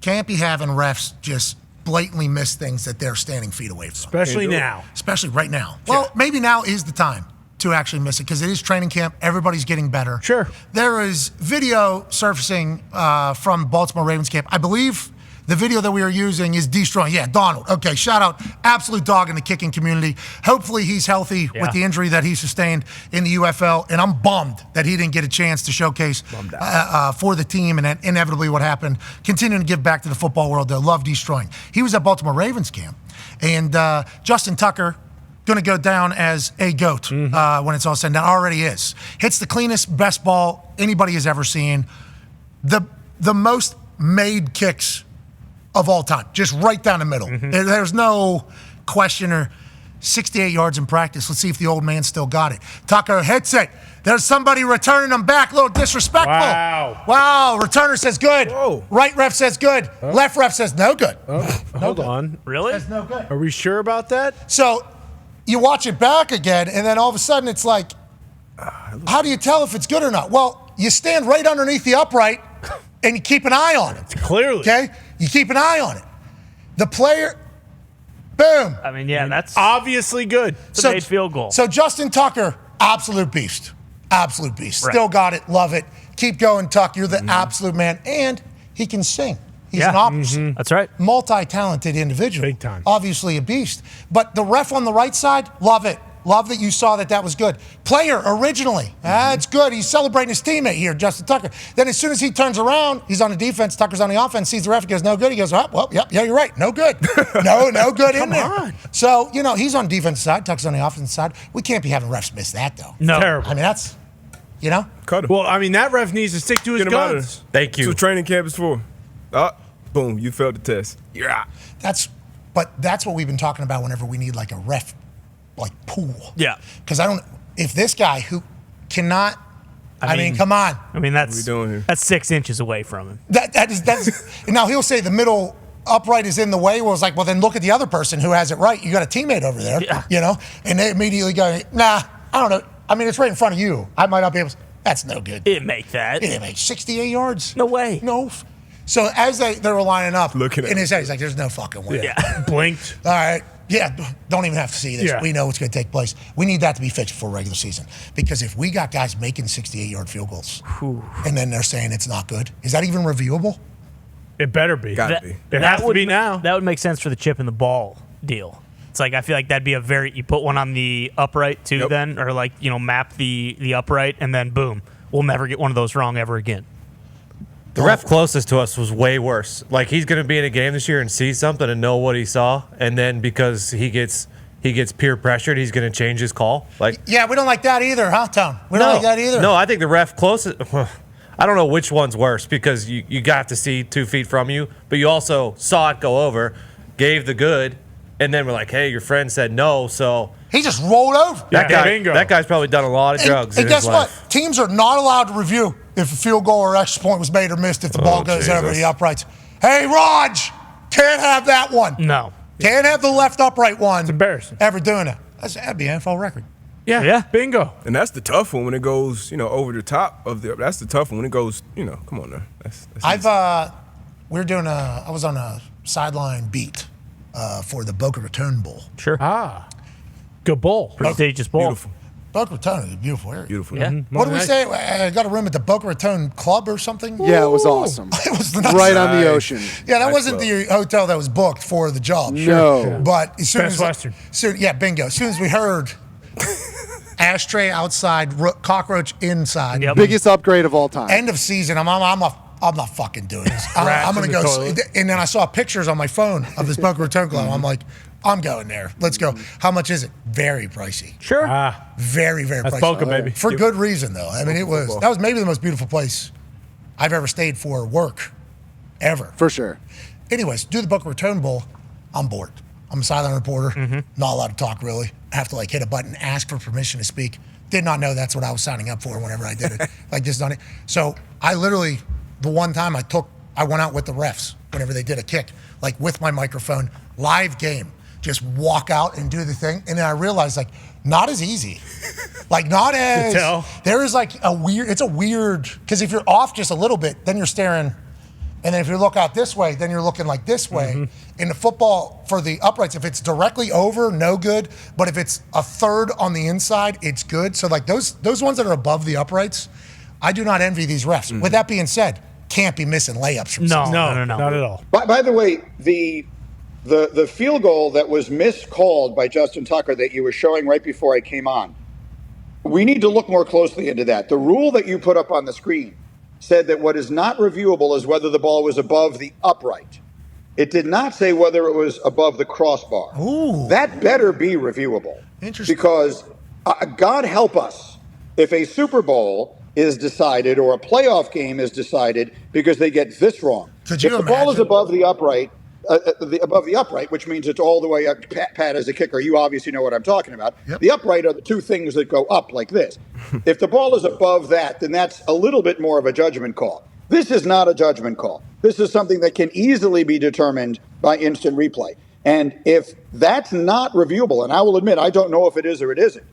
can't be having refs just blatantly miss things that they're standing feet away from. Especially now. Especially right now. Well, maybe now is the time to actually miss it because it is training camp. Everybody's getting better. Sure. There is video surfacing from Baltimore Ravens camp. I believe the video that we are using is destroying. Yeah, Donald. Okay, shout out. Absolute dog in the kicking community. Hopefully he's healthy with the injury that he sustained in the UFL. And I'm bummed that he didn't get a chance to showcase for the team and inevitably what happened. Continuing to give back to the football world. They love destroying. He was at Baltimore Ravens camp. And Justin Tucker, going to go down as a GOAT when it's all said and done. Already is. Hits the cleanest, best ball anybody has ever seen. The most made kicks of all time, just right down the middle. There's no question or 68 yards in practice. Let's see if the old man still got it. Tucker hits it. There's somebody returning them back. A little disrespectful. Wow. Returner says good. Whoa. Right ref says good. Left ref says no good. Hold on. Really? Says no good. Are we sure about that? So you watch it back again, and then all of a sudden it's like, how do you tell if it's good or not? Well, you stand right underneath the upright, and you keep an eye on it. Clearly. Okay? You keep an eye on it. The player, boom. I mean, that's obviously good. It's a made field goal. So Justin Tucker, absolute beast. Absolute beast. Right. Still got it. Love it. Keep going, Tuck. You're the absolute man. And he can sing. He's an opera. That's right. Multi-talented individual. Big time. Obviously a beast. But the ref on the right side, love it. Love that you saw that was good. Player, originally, that's good. He's celebrating his teammate here, Justin Tucker. Then as soon as he turns around, he's on the defense, Tucker's on the offense, sees the ref, he goes, no good. He goes, yeah, you're right. No good. No good in there. on. So, he's on the defense side, Tucker's on the offense side. We can't be having refs miss that, though. No. Terrible. I mean, that's, Cut him. Well, I mean, that ref needs to stick to his Get him out of guns. there. Thank you. That's what training camp is for. Boom, you failed the test. You're out. That's what we've been talking about whenever we need like a ref, like pool. Yeah. Because if this guy who cannot, I mean, come on. I mean, What are we doing here? that's 6 inches away from him. That's now he'll say the middle upright is in the way. Well, it's like, well, then look at the other person who has it right. You got a teammate over there, and they immediately go, nah, I don't know. I mean, it's right in front of you. I might not be able to. That's no good. Didn't make that. It didn't make 68 yards. No way. No. So as they were lining up, Looking at in his head, he's like, there's no fucking way. Yeah. Blinked. All right. Yeah, don't even have to see this. Yeah. We know what's going to take place. We need that to be fixed before regular season. Because if we got guys making 68-yard field goals, and then they're saying it's not good, is that even reviewable? It better be. Gotta That- be. It has to be now. That would make sense for the chip and the ball deal. It's like, I feel like that'd be you put one on the upright too then, or like, map the upright, and then boom, we'll never get one of those wrong ever again. The ref closest to us was way worse. Like, he's going to be in a game this year and see something and know what he saw, and then because he gets peer pressured, he's going to change his call. Like, Yeah, we don't like that either, huh, Tom? We don't like that either. No, I think the ref closest. I don't know which one's worse because you got to see 2 feet from you, but you also saw it go over, gave the good, and then we're like, hey, your friend said no, so He just rolled over. that guy's probably done a lot of drugs And in guess his what? life. Teams are not allowed to review if a field goal or extra point was made or missed if the ball goes over Jesus. the uprights. Hey, Raj, can't have that one. No. Can't have the left upright one. It's embarrassing. Ever doing it. That'd be an NFL record. Yeah. Bingo. And that's the tough one when it goes, over the top of the. That's the tough one when it goes, come on now. That's I was on a sideline beat for the Boca Raton Bowl. Sure. Good bowl. Prestigious ball. beautiful. Boca Raton is a beautiful area. Beautiful. Yeah. What did we say? I got a room at the Boca Raton Club or something? Yeah, it was awesome. It was nice. Right on the ocean. Yeah, that Nice wasn't the hotel that was booked for the job. No. But as soon Best as Western. bingo. As soon as we heard ashtray outside, cockroach inside. Yep. Biggest upgrade of all time. End of season. I'm not fucking doing this. I'm in gonna the go. toilet. And then I saw pictures on my phone of this Boca Raton Club. I'm like, I'm going there. Let's go. How much is it? Very pricey. Sure. Very, very That's pricey. Boca, baby. For good reason, though. I mean, that was maybe the most beautiful place I've ever stayed for work, ever. For sure. Anyways, do the Boca Raton Bowl. I'm bored. I'm a silent reporter. Not allowed to talk, really. I have to hit a button, ask for permission to speak. Did not know that's what I was signing up for whenever I did it. Just on it. So I literally, the one time I went out with the refs whenever they did a kick, with my microphone, live game, just walk out and do the thing. And then I realized, not as easy. Not as, tell. there is it's a weird, because if you're off just a little bit, then you're staring And then if you look out this way, then you're looking like this way. In the football, for the uprights, if it's directly over, no good. But if it's a third on the inside, it's good. So like those ones that are above the uprights, I do not envy these refs. With that being said, can't be missing layups from No, 60. no, Not at all. By the way, the field goal that was miscalled by Justin Tucker that you were showing right before I came on, we need to look more closely into that. The rule that you put up on the screen said that what is not reviewable is whether the ball was above the upright. It did not say whether it was above the crossbar. Ooh. That better be reviewable. Interesting. Because God help us if a Super Bowl is decided or a playoff game is decided because they get this wrong. Could you if the ball is imagine? above the upright, which means it's all the way up. Pat, as a kicker, you obviously know what I'm talking about. Yep. The upright are the two things that go up like this. If the ball is above that, then that's a little bit more of a judgment call. This is not a judgment call. This is something that can easily be determined by instant replay. And if that's not reviewable, and I will admit I don't know if it is or it isn't,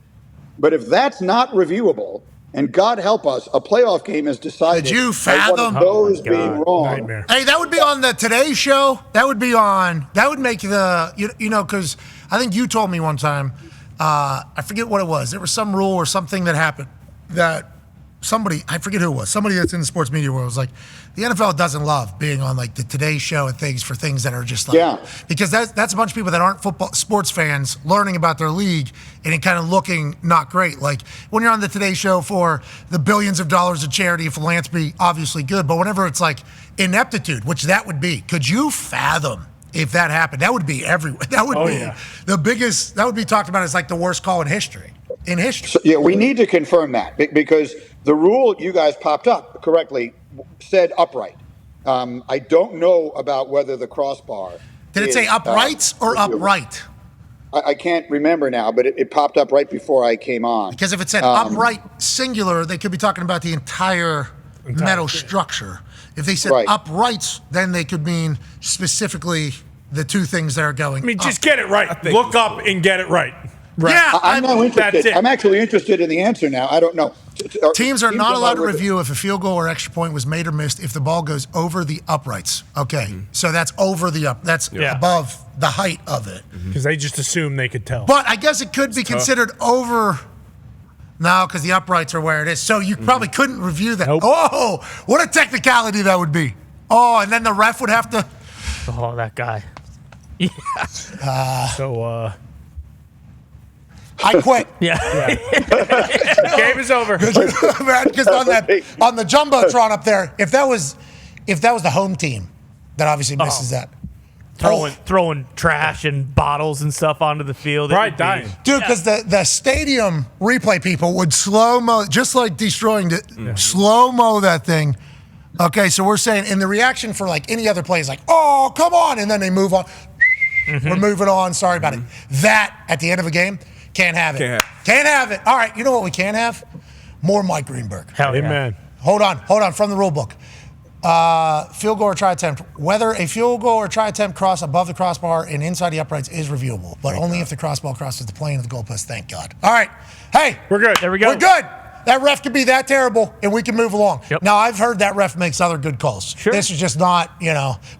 but if that's not reviewable, and God help us, a playoff game is decided Could you by one fathom? of those Oh my being God. wrong. Nightmare. Hey, that would be on the Today Show. That would make because I think you told me one time, I forget what it was. There was some rule or something that happened that somebody, I forget who it was, somebody that's in the sports media world was like, the NFL doesn't love being on like the Today Show and things for things that are just like, Yeah. because that's a bunch of people that aren't sports fans learning about their league and it kind of looking not great. Like when you're on the Today Show for the billions of dollars of charity and philanthropy, obviously good, but whenever it's like ineptitude, which that would be, could you fathom if that happened? That would be everywhere. That would be the biggest, that would be talked about as like the worst call in history. So, yeah, we need to confirm that because the rule you guys popped up correctly said upright. I don't know about whether the crossbar. Did it say uprights or upright? I can't remember now, but it popped up right before I came on. Because if it said upright singular, they could be talking about the entire metal structure. If they said Right. uprights, then they could mean specifically the two things that are going. I mean, up. just get it right. Look up and get it right. Right. Yeah, I'm now That's interested. it. I'm actually interested in the answer now. I don't know. Teams are not allowed to reviewing. review if a field goal or extra point was made or missed if the ball goes over the uprights. Okay, so that's over the up. That's Yeah. above the height of it. Because they just assumed they could tell. But I guess it could be considered over. No, because the uprights are where it is. So you probably couldn't review that. Nope. Oh, what a technicality that would be. Oh, and then the ref would have to. Oh, that guy. So, I quit. Yeah. game is over. Because on the jumbotron up there, if that was the home team, that obviously misses that. Throwing trash and bottles and stuff onto the field. It Right, would be- dying. Dude, because the stadium replay people would slow-mo, just like destroying it, slow-mo that thing. Okay, so we're saying, and the reaction for like any other play is like, oh, come on, and then they move on. We're moving on, sorry about it. That, at the end of a game, can't have it. Can't have it. All right, you know what we can have? More Mike Greenberg. Hell yeah. Amen. Hold on, from the rule book. Field goal or try attempt. Whether a field goal or try attempt cross above the crossbar and inside the uprights is reviewable, but only if the crossbar crosses the plane of the goalpost. Thank God. All right. Hey, We're good. There we go. we're good. That ref could be that terrible, and we can move along. Yep. Now, I've heard that ref makes other good calls. Sure. This is just not,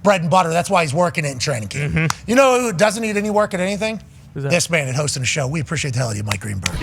bread and butter. That's why he's working it in training camp. You know who doesn't need any work at anything? Who's that? This man at hosting a show. We appreciate the hell out of you, Mike Greenberg.